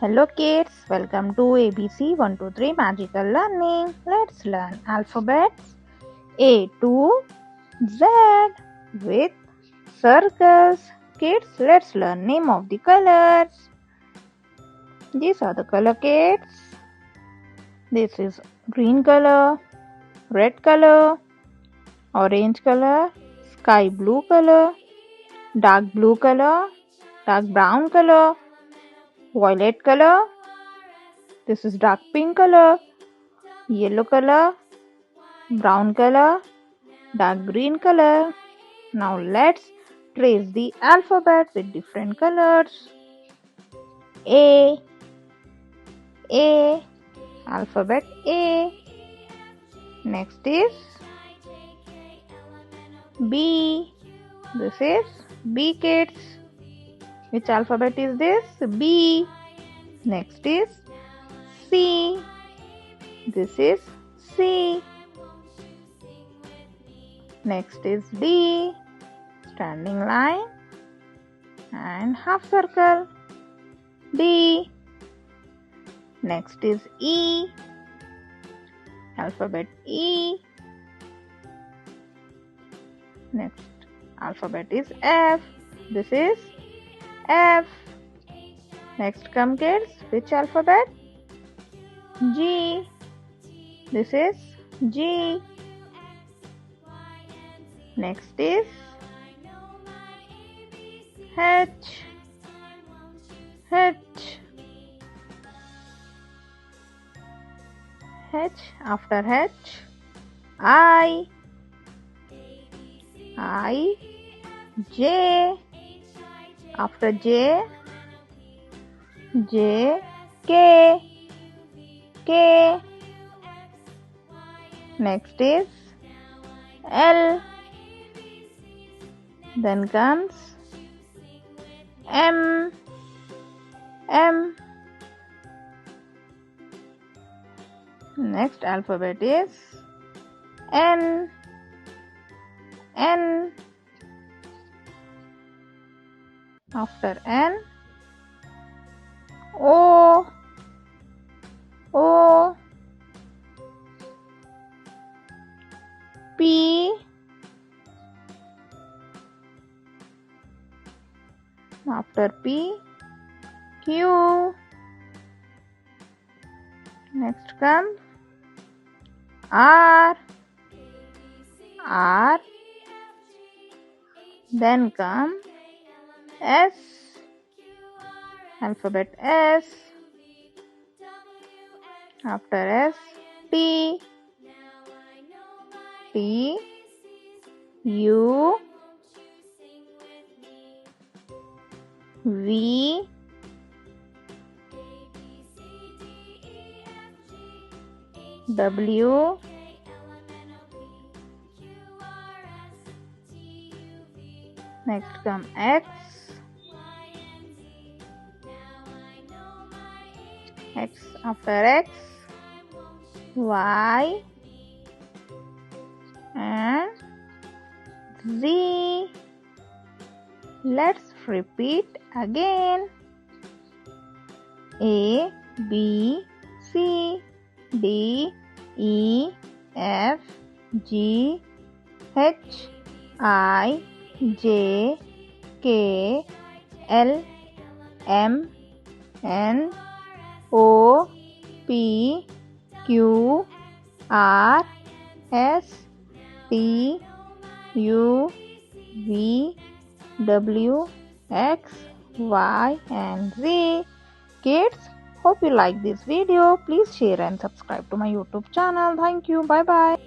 Hello kids, welcome to ABC 123 Magical Learning. Let's learn alphabets A to Z with circles. Kids, let's learn name of the colors. These are the color kids. This is green color, red color, orange color, sky blue color, dark blue color, dark brown color, violet color. This is dark pink color, yellow color, brown color, dark green color. Now let's trace the alphabet with different colors. A, alphabet A. Next is B. This is B kids. Which alphabet is this? B. Next is C. This is C. Next is D. Standing line and half circle. D. Next is E. Alphabet E. Next alphabet is F. This is F. Next come kids. Which alphabet? G. This is G. Next is H. After H, I. J. After J, K. Next is L. Then comes M. Next alphabet is N. After N, O. P. After P, Q. Next comes R. Then come S. Alphabet S. After S, T. U. V. W. Next come X. After X, Y and Z. Let's repeat again. A, B, C, D, E, F, G, H, I, J, K, L, M, N, O, P, Q, R, S, T, U, V, W, X, Y and Z. Kids, hope you like this video. Please share and subscribe to my YouTube channel. Thank you. Bye bye.